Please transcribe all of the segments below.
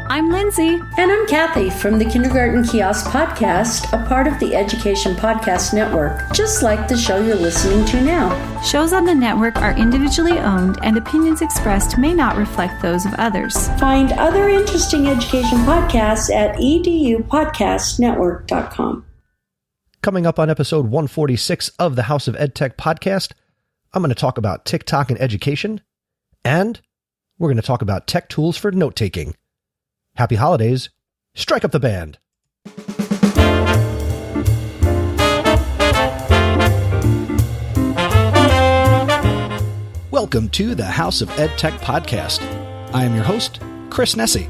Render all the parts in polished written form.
I'm Lindsay. And I'm Kathy from the Kindergarten Kiosk Podcast, a part of the Education Podcast Network, just like the show you're listening to now. Shows on the network are individually owned, and opinions expressed may not reflect those of others. Find other interesting education podcasts at edupodcastnetwork.com. Coming up on episode 146 of the House of EdTech podcast, I'm going to talk about TikTok and education, and we're going to talk about tech tools for note-taking. Happy holidays. Strike up the band. Welcome to the House of EdTech podcast. I am your host, Chris Nessie.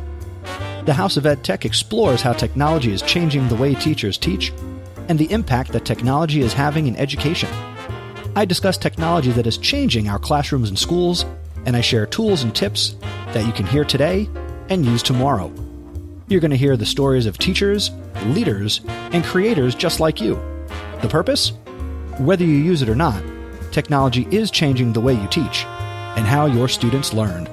The House of EdTech explores how technology is changing the way teachers teach and the impact that technology is having in education. I discuss technology that is changing our classrooms and schools, and I share tools and tips that you can hear today and use tomorrow. You're going to hear the stories of teachers, leaders, and creators just like you. The purpose? Whether you use it or not, technology is changing the way you teach and how your students learn.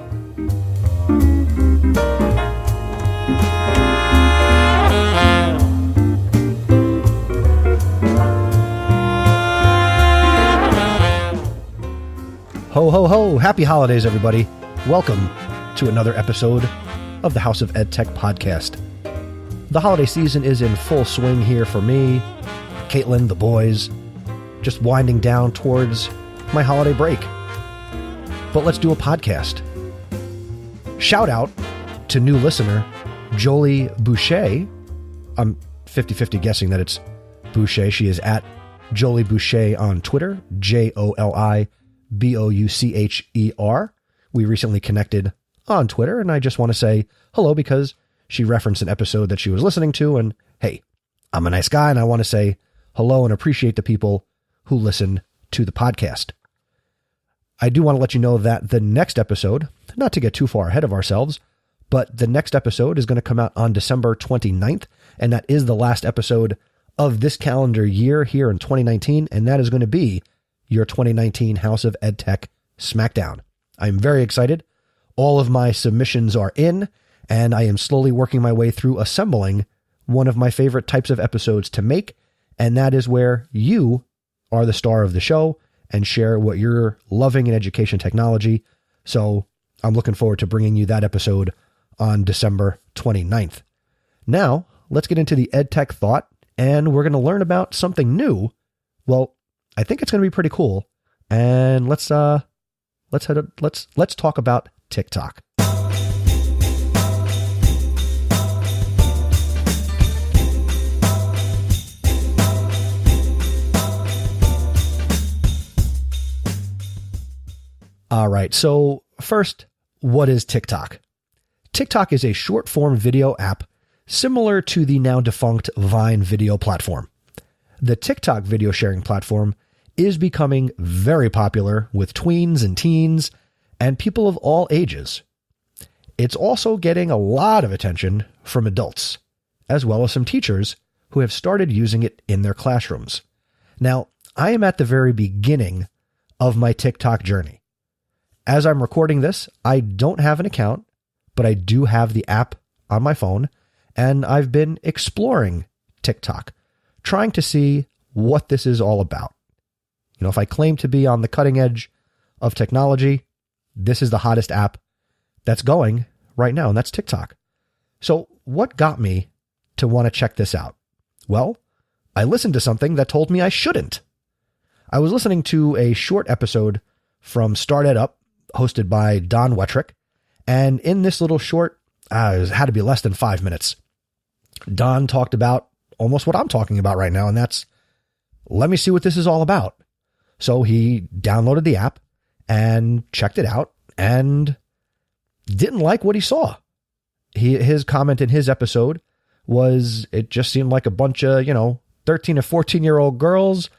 Ho, ho, ho. Happy holidays, everybody. Welcome to another episode of the House of EdTech podcast. The holiday season is in full swing here for me, Caitlin, the boys, just winding down towards my holiday break. But let's do a podcast. Shout out to new listener, Jolie Boucher. I'm 50-50 guessing that it's Boucher. She is at Jolie Boucher on Twitter, JoliBoucher. We recently connected on Twitter, and I just want to say hello because she referenced an episode that she was listening to, and hey, I'm a nice guy, and I want to say hello and appreciate the people who listen to the podcast. I do want to let you know that the next episode, not to get too far ahead of ourselves, but the next episode is going to come out on December 29th, and that is the last episode of this calendar year here in 2019, and that is going to be your 2019 House of EdTech Smackdown. I'm very excited. All of my submissions are in, and I am slowly working my way through assembling one of my favorite types of episodes to make, and that is where you are the star of the show and share what you're loving in education technology. So I'm looking forward to bringing you that episode on December 29th. Now, let's get into the EdTech thought, and we're going to learn about something new. Well, I think it's going to be pretty cool, and let's talk about TikTok. All right, so first, what is TikTok? TikTok is a short-form video app similar to the now defunct Vine video platform. The TikTok video sharing platform is becoming very popular with tweens and teens and people of all ages. It's also getting a lot of attention from adults, as well as some teachers who have started using it in their classrooms. Now, I am at the very beginning of my TikTok journey. As I'm recording this, I don't have an account, but I do have the app on my phone, and I've been exploring TikTok, trying to see what this is all about. You know, if I claim to be on the cutting edge of technology, this is the hottest app that's going right now, and that's TikTok. So what got me to want to check this out? Well, I listened to something that told me I shouldn't. I was listening to a short episode from Start Ed Up, hosted by Don Wettrick, and in this little short, it had to be less than 5 minutes, Don talked about almost what I'm talking about right now, and that's, let me see what this is all about. So he downloaded the app and checked it out and didn't like what he saw. His comment in his episode was it just seemed like a bunch of, 13 or 14-year-old girls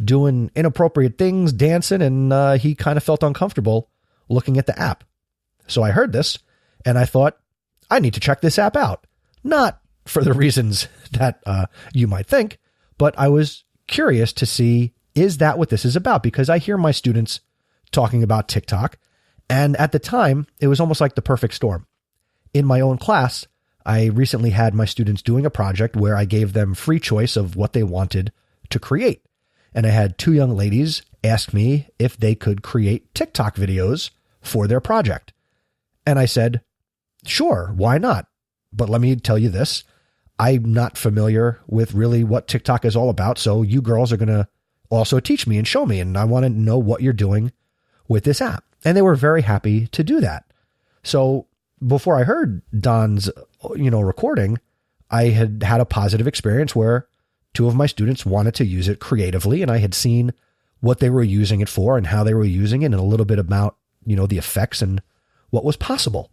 doing inappropriate things, dancing, and he kind of felt uncomfortable looking at the app. So I heard this and I thought, I need to check this app out. Not for the reasons that you might think, but I was curious to see, is that what this is about? Because I hear my students talking about TikTok, and at the time, it was almost like the perfect storm. In my own class, I recently had my students doing a project where I gave them free choice of what they wanted to create. And I had 2 young ladies ask me if they could create TikTok videos for their project. And I said, sure, why not? But let me tell you this. I'm not familiar with really what TikTok is all about. So you girls are going to also teach me and show me. And I want to know what you're doing with this app. And they were very happy to do that. So before I heard Don's, recording, I had had a positive experience where 2 of my students wanted to use it creatively. And I had seen what they were using it for and how they were using it and a little bit about, the effects and what was possible.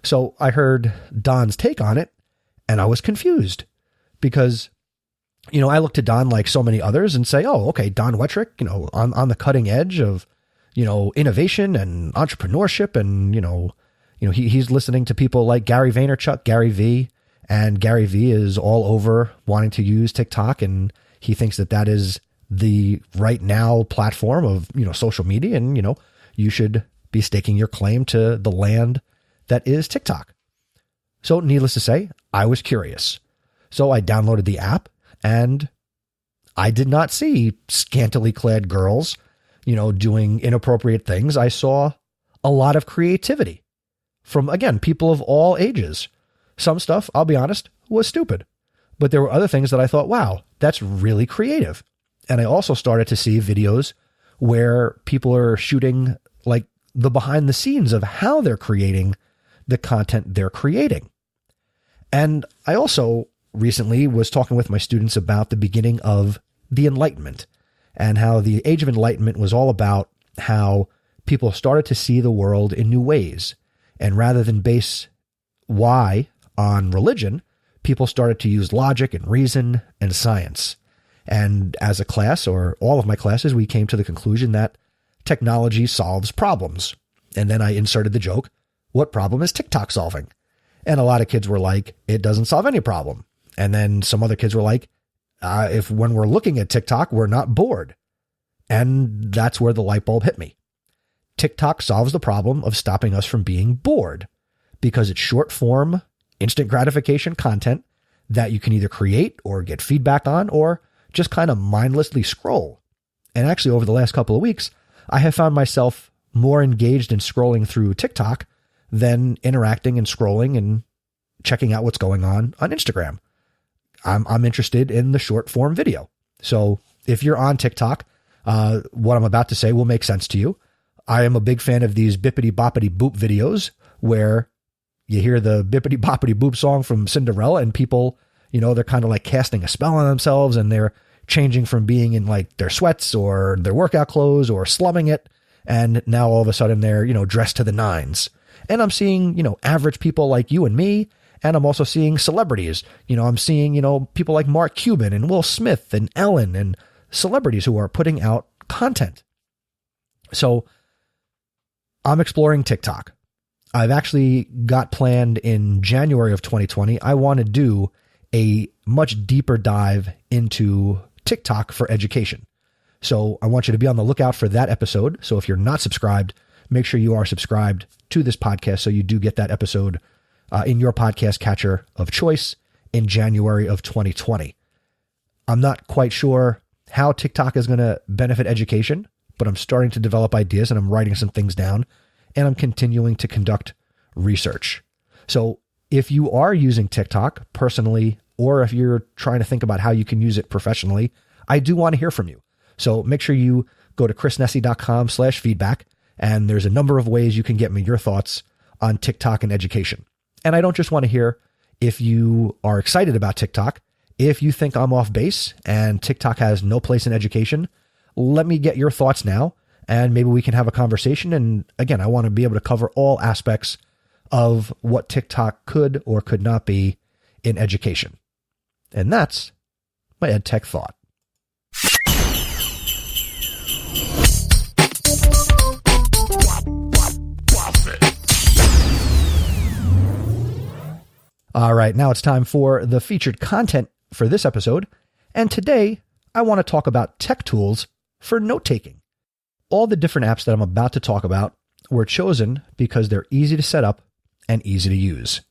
So I heard Don's take on it and I was confused because, I look to Don like so many others and say, oh, okay, Don Wettrick, on the cutting edge of, innovation and entrepreneurship. And, he's listening to people like Gary Vaynerchuk, Gary V, and Gary V is all over wanting to use TikTok. And he thinks that is the right now platform of, social media. And, you should be staking your claim to the land that is TikTok. So needless to say, I was curious. So I downloaded the app and I did not see scantily clad girls, doing inappropriate things. I saw a lot of creativity from, again, people of all ages. Some stuff, I'll be honest, was stupid, but there were other things that I thought, wow, that's really creative. And I also started to see videos where people are shooting like the behind the scenes of how they're creating the content they're creating. And I also recently was talking with my students about the beginning of the Enlightenment and how the Age of Enlightenment was all about how people started to see the world in new ways. And rather than base why on religion, people started to use logic and reason and science. And as a class, or all of my classes, we came to the conclusion that technology solves problems. And then I inserted the joke, what problem is TikTok solving? And a lot of kids were like, it doesn't solve any problem. And then some other kids were like, if when we're looking at TikTok, we're not bored. And that's where the light bulb hit me. TikTok solves the problem of stopping us from being bored because it's short form, instant gratification content that you can either create or get feedback on or just kind of mindlessly scroll. And actually over the last couple of weeks, I have found myself more engaged in scrolling through TikTok than interacting and scrolling and checking out what's going on Instagram. I'm interested in the short form video. So if you're on TikTok, what I'm about to say will make sense to you. I am a big fan of these bippity boppity boop videos where you hear the bippity boppity boop song from Cinderella and people, they're kind of like casting a spell on themselves and they're changing from being in like their sweats or their workout clothes or slumming it. And now all of a sudden they're, dressed to the nines. And I'm seeing, average people like you and me. And I'm also seeing celebrities. I'm seeing, people like Mark Cuban and Will Smith and Ellen and celebrities who are putting out content. So I'm exploring TikTok. I've actually got planned in January of 2020. I want to do a much deeper dive into TikTok for education. So I want you to be on the lookout for that episode. So if you're not subscribed, make sure you are subscribed to this podcast so you do get that episode in your podcast catcher of choice in January of 2020. I'm not quite sure how TikTok is going to benefit education, but I'm starting to develop ideas and I'm writing some things down and I'm continuing to conduct research. So if you are using TikTok personally, or if you're trying to think about how you can use it professionally, I do want to hear from you. So make sure you go to chrisnessy.com/feedback. And there's a number of ways you can get me your thoughts on TikTok and education. And I don't just want to hear if you are excited about TikTok. If you think I'm off base and TikTok has no place in education, let me get your thoughts now. And maybe we can have a conversation. And again, I want to be able to cover all aspects of what TikTok could or could not be in education. And that's my EdTech thought. All right, now it's time for the featured content for this episode. And today, I want to talk about tech tools for note-taking. All the different apps that I'm about to talk about were chosen because they're easy to set up and easy to use.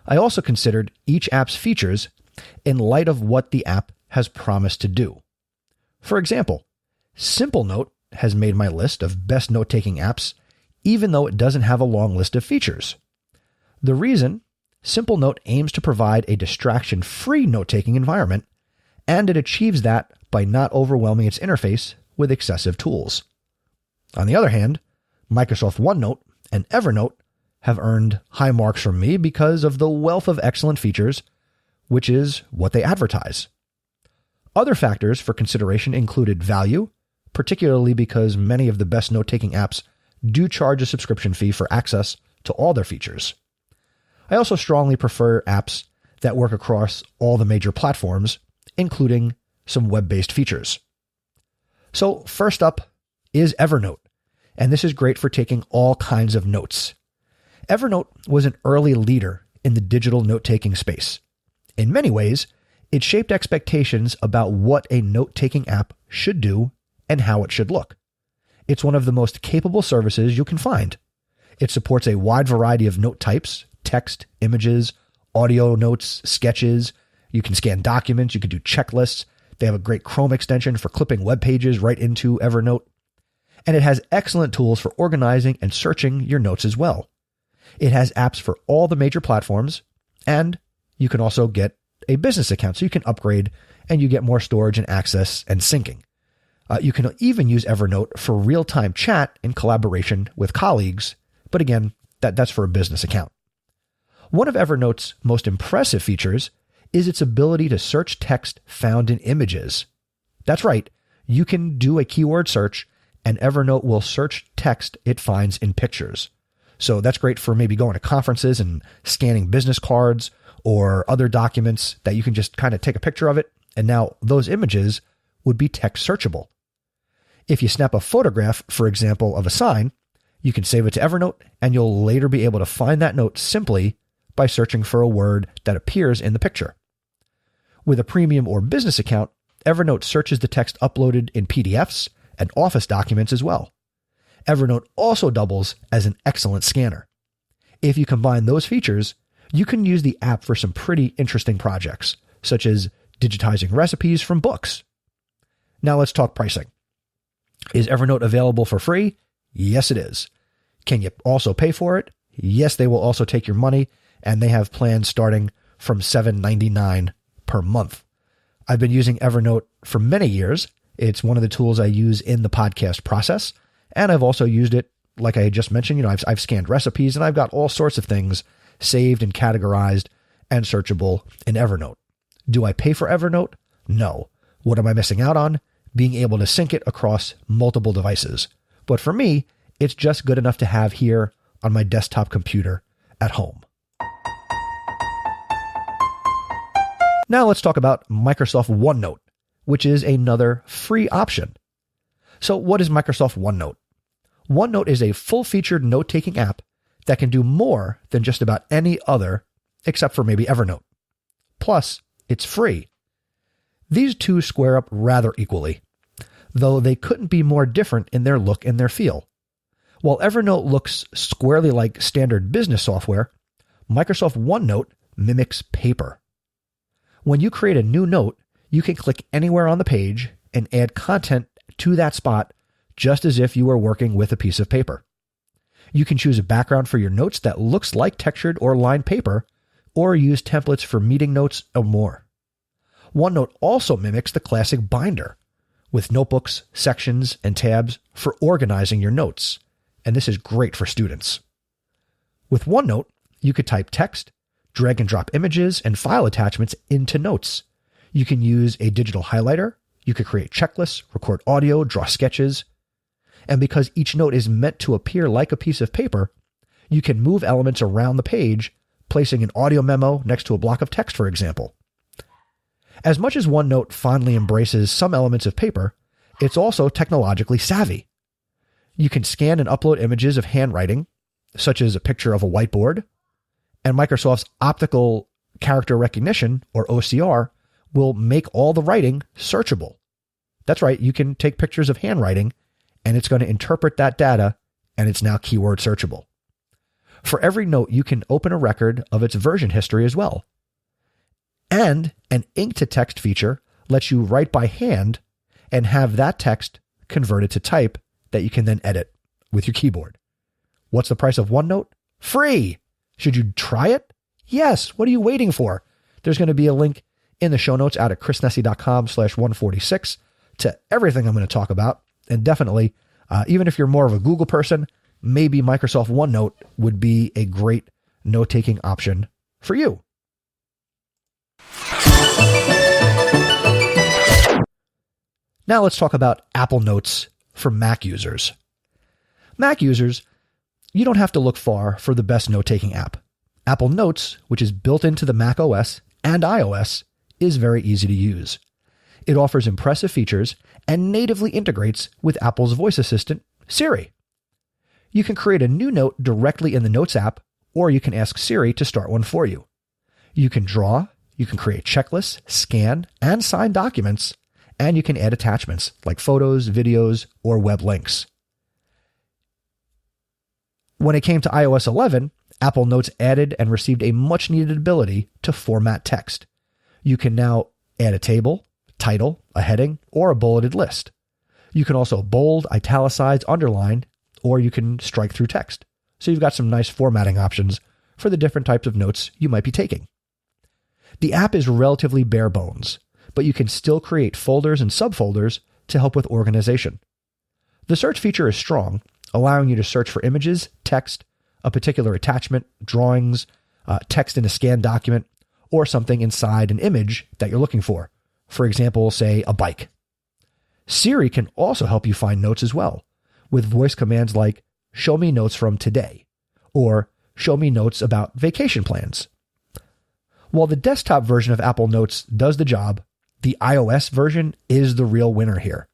I also considered each app's features in light of what the app has promised to do. For example, SimpleNote has made my list of best note-taking apps, even though it doesn't have a long list of features. The reason? SimpleNote aims to provide a distraction-free note-taking environment, and it achieves that by not overwhelming its interface with excessive tools. On the other hand, Microsoft OneNote and Evernote have earned high marks from me because of the wealth of excellent features, which is what they advertise. Other factors for consideration included value, particularly because many of the best note-taking apps do charge a subscription fee for access to all their features. I also strongly prefer apps that work across all the major platforms, including some web-based features. So first up is Evernote, and this is great for taking all kinds of notes. Evernote was an early leader in the digital note-taking space. In many ways, it shaped expectations about what a note-taking app should do and how it should look. It's one of the most capable services you can find. It supports a wide variety of note types: text, images, audio notes, sketches. You can scan documents. You can do checklists. They have a great Chrome extension for clipping web pages right into Evernote. And it has excellent tools for organizing and searching your notes as well. It has apps for all the major platforms, and you can also get a business account so you can upgrade and you get more storage and access and syncing. You can even use Evernote for real-time chat in collaboration with colleagues, but again, that's for a business account. One of Evernote's most impressive features is its ability to search text found in images. That's right, you can do a keyword search and Evernote will search text it finds in pictures. So that's great for maybe going to conferences and scanning business cards or other documents that you can just kind of take a picture of it, and now those images would be text searchable. If you snap a photograph, for example, of a sign, you can save it to Evernote, and you'll later be able to find that note simply by searching for a word that appears in the picture. With a premium or business account, Evernote searches the text uploaded in PDFs and Office documents as well. Evernote also doubles as an excellent scanner. If you combine those features, you can use the app for some pretty interesting projects, such as digitizing recipes from books. Now let's talk pricing. Is Evernote available for free? Yes, it is. Can you also pay for it? Yes, they will also take your money, and they have plans starting from $7.99 per month. I've been using Evernote for many years. It's one of the tools I use in the podcast process, and I've also used it, like I just mentioned, I've scanned recipes, and I've got all sorts of things saved and categorized and searchable in Evernote. Do I pay for Evernote? No. What am I missing out on? Being able to sync it across multiple devices. But for me, it's just good enough to have here on my desktop computer at home. Now let's talk about Microsoft OneNote, which is another free option. So what is Microsoft OneNote? OneNote is a full-featured note-taking app that can do more than just about any other, except for maybe Evernote. Plus, it's free. These two square up rather equally, though they couldn't be more different in their look and their feel. While Evernote looks squarely like standard business software, Microsoft OneNote mimics paper. When you create a new note, you can click anywhere on the page and add content to that spot just as if you were working with a piece of paper. You can choose a background for your notes that looks like textured or lined paper, or use templates for meeting notes or more. OneNote also mimics the classic binder, with notebooks, sections, and tabs for organizing your notes, and this is great for students. With OneNote, you could type text, drag and drop images and file attachments into notes. You can use a digital highlighter, you could create checklists, record audio, draw sketches, and because each note is meant to appear like a piece of paper, you can move elements around the page, placing an audio memo next to a block of text, for example. As much as OneNote fondly embraces some elements of paper, it's also technologically savvy. You can scan and upload images of handwriting, such as a picture of a whiteboard, and Microsoft's optical character recognition, or OCR, will make all the writing searchable. That's right, you can take pictures of handwriting, and it's going to interpret that data, and it's now keyword searchable. For every note, you can open a record of its version history as well. And an ink-to-text feature lets you write by hand and have that text converted to type that you can then edit with your keyboard. What's the price of OneNote? Free! Should you try it? Yes. What are you waiting for? There's going to be a link in the show notes out at chrisnessy.com/146 to everything I'm going to talk about. And definitely, even if you're more of a Google person, maybe Microsoft OneNote would be a great note-taking option for you. Now let's talk about Apple Notes for Mac users. Mac users, you don't have to look far for the best note-taking app. Apple Notes, which is built into the Mac OS and iOS, is very easy to use. It offers impressive features and natively integrates with Apple's voice assistant, Siri. You can create a new note directly in the Notes app, or you can ask Siri to start one for you. You can draw, you can create checklists, scan, and sign documents, and you can add attachments like photos, videos, or web links. When it came to iOS 11, Apple Notes added and received a much-needed ability to format text. You can now add a table, title, a heading, or a bulleted list. You can also bold, italicize, underline, or you can strike through text. So you've got some nice formatting options for the different types of notes you might be taking. The app is relatively bare bones, but you can still create folders and subfolders to help with organization. The search feature is strong, allowing you to search for images, text, a particular attachment, drawings, text in a scanned document, or something inside an image that you're looking for. For example, say a bike. Siri can also help you find notes as well, with voice commands like, "Show me notes from today," or "Show me notes about vacation plans." While the desktop version of Apple Notes does the job, the iOS version is the real winner here.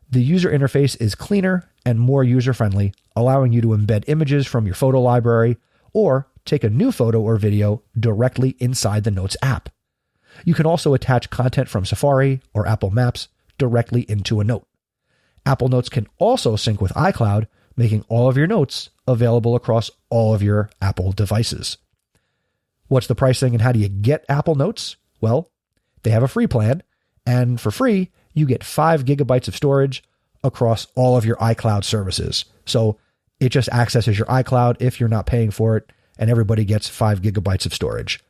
The user interface is cleaner and more user-friendly, allowing you to embed images from your photo library or take a new photo or video directly inside the Notes app. You can also attach content from Safari or Apple Maps directly into a note. Apple Notes can also sync with iCloud, making all of your notes available across all of your Apple devices. What's the pricing and how do you get Apple Notes? Well, they have a free plan, and for free, you get 5 gigabytes of storage across all of your iCloud services. So it just accesses your iCloud if you're not paying for it, and everybody gets 5 gigabytes of storage.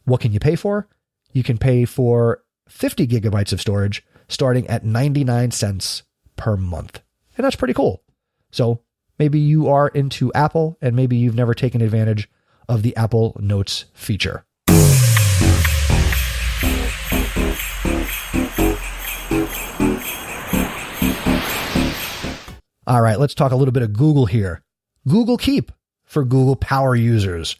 What can you pay for? You can pay for 50 gigabytes of storage starting at 99 cents per month. And that's pretty cool. So maybe you are into Apple and maybe you've never taken advantage of the Apple Notes feature. All right, let's talk a little bit of Google here. Google Keep for Google Power users.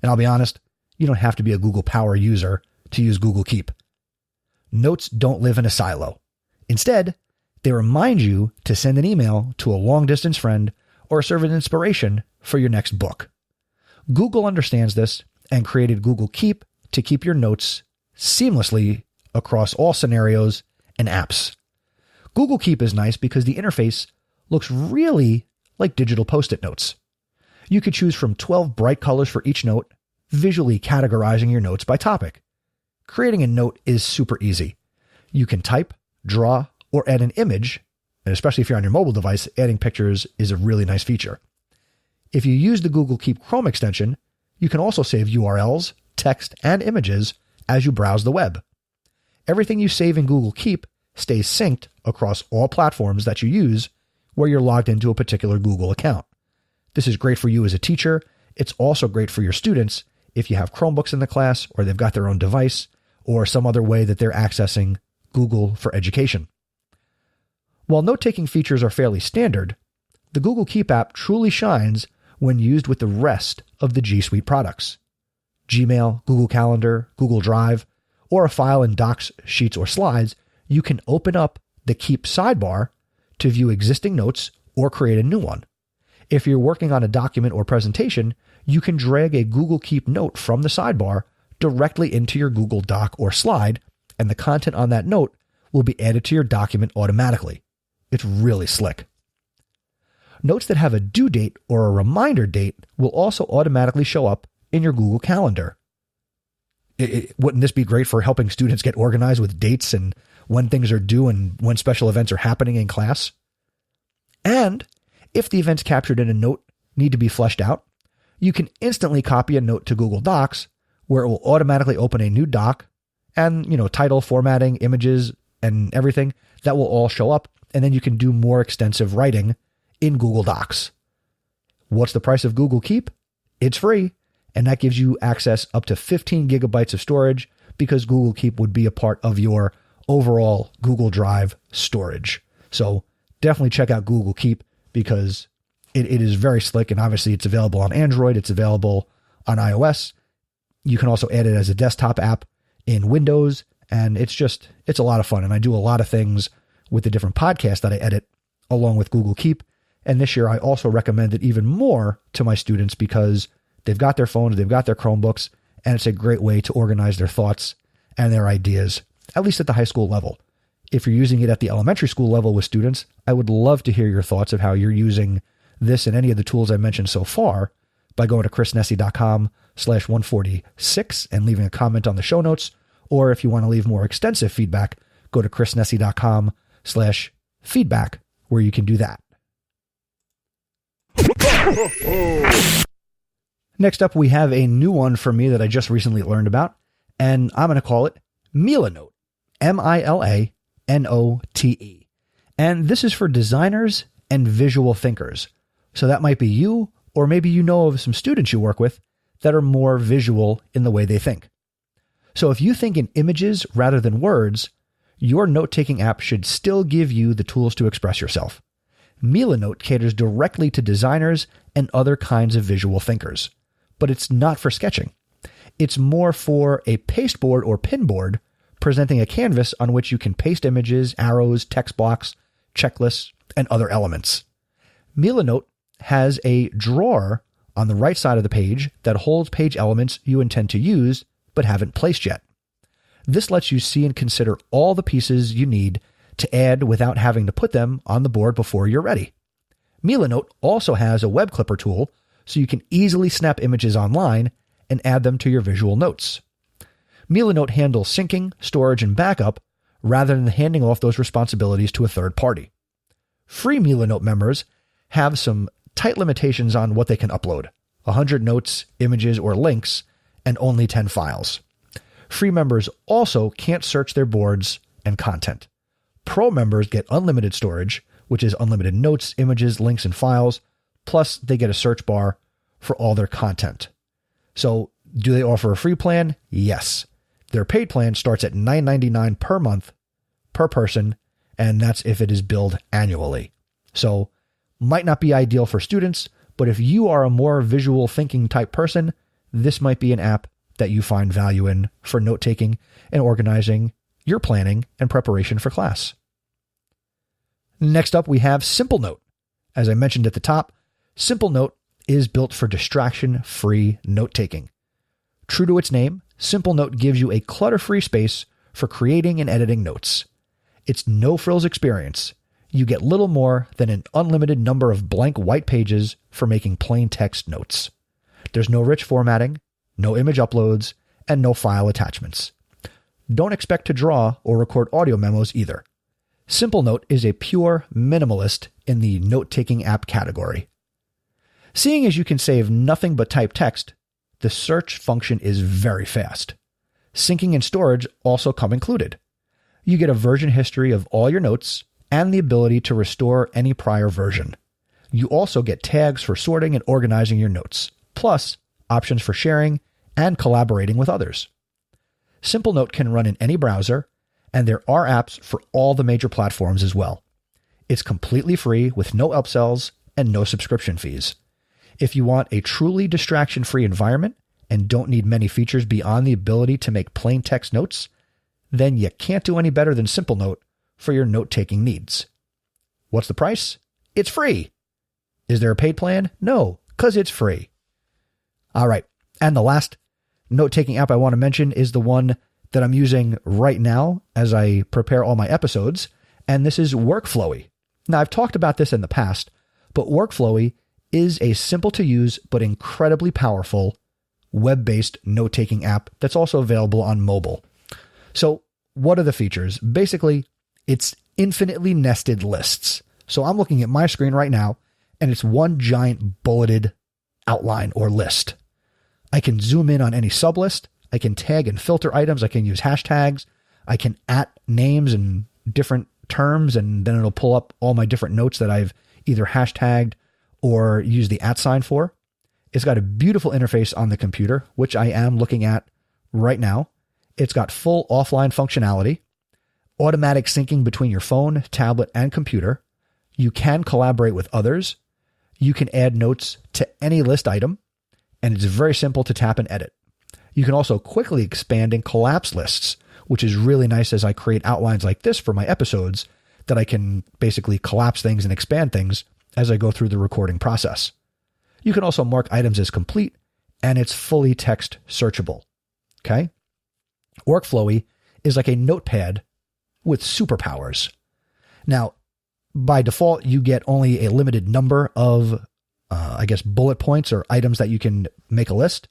And I'll be honest, you don't have to be a Google Power user to use Google Keep. Notes don't live in a silo. Instead, they remind you to send an email to a long-distance friend or serve an inspiration for your next book. Google understands this and created Google Keep to keep your notes seamlessly across all scenarios and apps. Google Keep is nice because the interface looks really like digital Post-it notes. You could choose from 12 bright colors for each note, visually categorizing your notes by topic. Creating a note is super easy. You can type, draw, or add an image, and especially if you're on your mobile device, adding pictures is a really nice feature. If you use the Google Keep Chrome extension, you can also save URLs, text, and images as you browse the web. Everything you save in Google Keep stays synced across all platforms that you use where you're logged into a particular Google account. This is great for you as a teacher. It's also great for your students if you have Chromebooks in the class or they've got their own device or some other way that they're accessing Google for education. While note-taking features are fairly standard, the Google Keep app truly shines when used with the rest of the G Suite products. Gmail, Google Calendar, Google Drive, or a file in Docs, Sheets, or Slides, you can open up the Keep sidebar to view existing notes or create a new one. If you're working on a document or presentation, you can drag a Google Keep note from the sidebar directly into your Google Doc or slide, and the content on that note will be added to your document automatically. It's really slick. Notes that have a due date or a reminder date will also automatically show up in your Google Calendar. Wouldn't this be great for helping students get organized with dates and when things are due and when special events are happening in class? And if the events captured in a note need to be fleshed out, you can instantly copy a note to Google Docs where it will automatically open a new doc and, title, formatting, images, and everything that will all show up. And then you can do more extensive writing in Google Docs. What's the price of Google Keep? It's free. And that gives you access up to 15 gigabytes of storage because Google Keep would be a part of your overall Google Drive storage. So definitely check out Google Keep because it is very slick, and obviously it's available on Android. It's available on iOS. You can also add it as a desktop app in Windows, and it's a lot of fun. And I do a lot of things with the different podcasts that I edit along with Google Keep. And this year I also recommend it even more to my students because they've got their phones, they've got their Chromebooks, and it's a great way to organize their thoughts and their ideas, at least at the high school level. If you're using it at the elementary school level with students, I would love to hear your thoughts of how you're using this and any of the tools I mentioned so far by going to chrisnessy.com/146 and leaving a comment on the show notes. Or if you want to leave more extensive feedback, go to chrisnessy.com/feedback where you can do that. Next up, we have a new one for me that I just recently learned about, and I'm going to call it MillaNote, MillaNote. And this is for designers and visual thinkers. So that might be you, or maybe you know of some students you work with that are more visual in the way they think. So if you think in images rather than words, your note-taking app should still give you the tools to express yourself. MillaNote caters directly to designers and other kinds of visual thinkers. But it's not for sketching. It's more for a pasteboard or pinboard, presenting a canvas on which you can paste images, arrows, text blocks, checklists, and other elements. MillaNote has a drawer on the right side of the page that holds page elements you intend to use but haven't placed yet. This lets you see and consider all the pieces you need to add without having to put them on the board before you're ready. MillaNote also has a web clipper tool so you can easily snap images online and add them to your visual notes. MillaNote handles syncing, storage, and backup rather than handing off those responsibilities to a third party. Free MillaNote members have some tight limitations on what they can upload: 100 notes, images, or links, and only 10 files. Free members also can't search their boards and content. Pro members get unlimited storage, which is unlimited notes, images, links, and files, plus they get a search bar for all their content. So do they offer a free plan? Yes. Their paid plan starts at $9.99 per month per person, and that's if it is billed annually. So might not be ideal for students, but if you are a more visual thinking type person, this might be an app that you find value in for note-taking and organizing your planning and preparation for class. Next up, we have SimpleNote. As I mentioned at the top, SimpleNote is built for distraction-free note-taking. True to its name, SimpleNote gives you a clutter-free space for creating and editing notes. It's no-frills experience. You get little more than an unlimited number of blank white pages for making plain text notes. There's no rich formatting, no image uploads, and no file attachments. Don't expect to draw or record audio memos either. SimpleNote is a pure minimalist in the note-taking app category. Seeing as you can save nothing but type text, the search function is very fast. Syncing and storage also come included. You get a version history of all your notes and the ability to restore any prior version. You also get tags for sorting and organizing your notes, plus options for sharing and collaborating with others. SimpleNote can run in any browser, and there are apps for all the major platforms as well. It's completely free with no upsells and no subscription fees. If you want a truly distraction-free environment and don't need many features beyond the ability to make plain text notes, then you can't do any better than SimpleNote for your note-taking needs. What's the price? It's free. Is there a paid plan? No, because it's free. All right, and the last note-taking app I want to mention is the one that I'm using right now as I prepare all my episodes, and this is Workflowy. Now, I've talked about this in the past, but Workflowy is a simple to use but incredibly powerful web-based note-taking app that's also available on mobile. So what are the features? Basically, it's infinitely nested lists. So I'm looking at my screen right now, and it's one giant bulleted outline or list. I can zoom in on any sublist. I can tag and filter items. I can use hashtags. I can @ names and different terms, and then it'll pull up all my different notes that I've either hashtagged or used the @ sign for. It's got a beautiful interface on the computer, which I am looking at right now. It's got full offline functionality, automatic syncing between your phone, tablet, and computer. You can collaborate with others. You can add notes to any list item, and it's very simple to tap and edit. You can also quickly expand and collapse lists, which is really nice as I create outlines like this for my episodes, that I can basically collapse things and expand things as I go through the recording process. You can also mark items as complete, and it's fully text searchable. Okay? Workflowy is like a notepad with superpowers. Now, by default, you get only a limited number of, bullet points or items that you can make a list.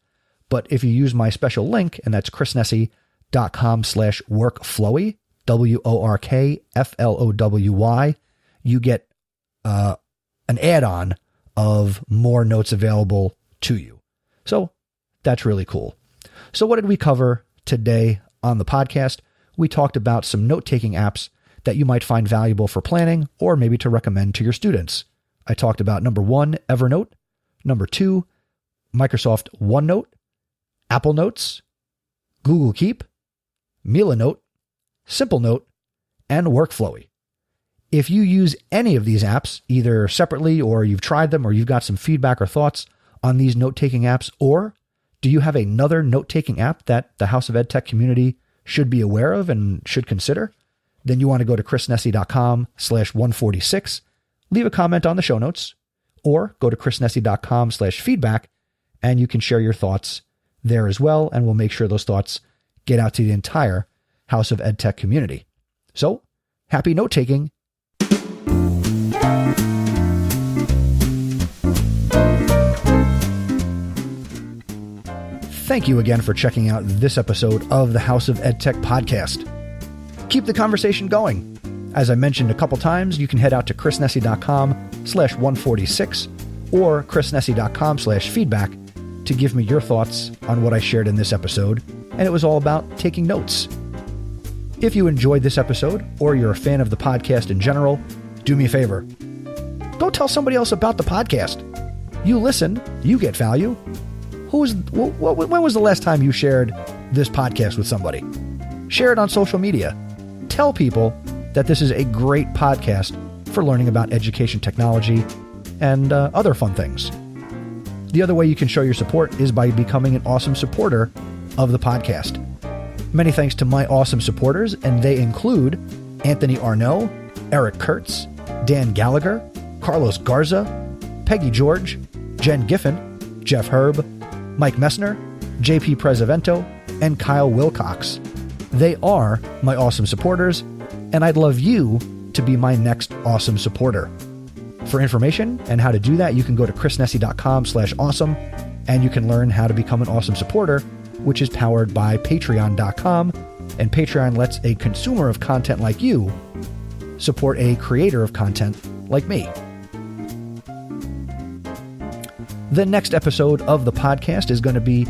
But if you use my special link, and that's chrisnessy.com/workflowy, WORKFLOWY, you get an add-on of more notes available to you. So that's really cool. So what did we cover today on the podcast? We talked about some note-taking apps that you might find valuable for planning or maybe to recommend to your students. I talked about number 1, Evernote, number 2, Microsoft OneNote, Apple Notes, Google Keep, MillaNote, SimpleNote, and Workflowy. If you use any of these apps, either separately or you've tried them or you've got some feedback or thoughts on these note-taking apps, or do you have another note-taking app that the House of EdTech community should be aware of and should consider, then you want to go to chrisnessy.com/146, leave a comment on the show notes, or go to chrisnessy.com/feedback, and you can share your thoughts there as well, and we'll make sure those thoughts get out to the entire House of EdTech community. So, happy note-taking. Thank you again for checking out this episode of the House of EdTech podcast. Keep the conversation going. As I mentioned a couple times, you can head out to chrisnessy.com/146 or chrisnessy.com/feedback to give me your thoughts on what I shared in this episode, and it was all about taking notes. If you enjoyed this episode, or you're a fan of the podcast in general, do me a favor. Go tell somebody else about the podcast. You listen, you get value. When was the last time you shared this podcast with somebody? Share it on social media. Tell people that this is a great podcast for learning about education technology and other fun things. The other way you can show your support is by becoming an awesome supporter of the podcast. Many thanks to my awesome supporters, and they include Anthony Arnaud, Eric Kurtz, Dan Gallagher, Carlos Garza, Peggy George, Jen Giffen, Jeff Herb, Mike Messner, JP Presavento, and Kyle Wilcox. They are my awesome supporters, and I'd love you to be my next awesome supporter. For information and how to do that, you can go to chrisnessy.com/awesome, and you can learn how to become an awesome supporter, which is powered by patreon.com, and Patreon lets a consumer of content like you support a creator of content like me. The next episode of the podcast is going to be,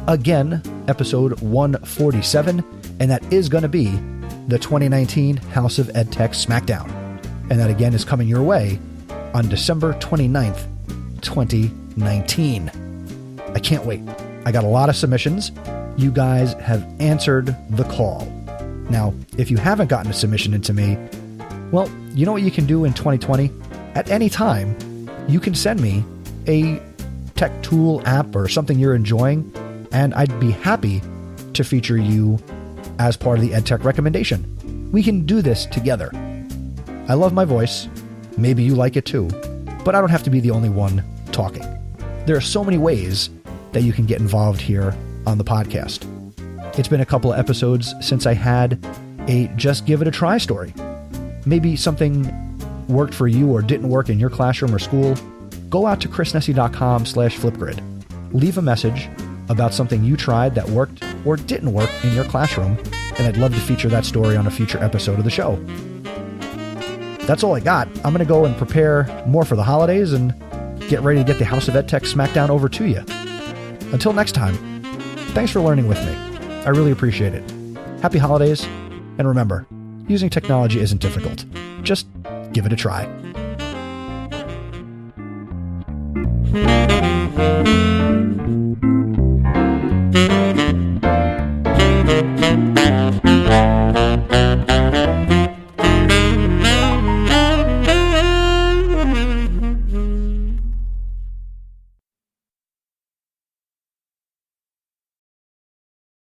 again, episode 147, and that is going to be the 2019 House of EdTech Smackdown. And that, again, is coming your way on December 29th, 2019. I can't wait. I got a lot of submissions. You guys have answered the call. Now, if you haven't gotten a submission into me, well, you know what you can do in 2020? At any time, you can send me a tech tool, app, or something you're enjoying, and I'd be happy to feature you as part of the EdTech recommendation. We can do this together. I love my voice. Maybe you like it too, but I don't have to be the only one talking. There are so many ways that you can get involved here on the podcast. It's been a couple of episodes since I had a just give it a try story. Maybe something worked for you or didn't work in your classroom or school, go out to chrisnessy.com/flipgrid. Leave a message about something you tried that worked or didn't work in your classroom, and I'd love to feature that story on a future episode of the show. That's all I got. I'm going to go and prepare more for the holidays and get ready to get the House of EdTech Smackdown over to you. Until next time, thanks for learning with me. I really appreciate it. Happy holidays, and remember, using technology isn't difficult. Just give it a try.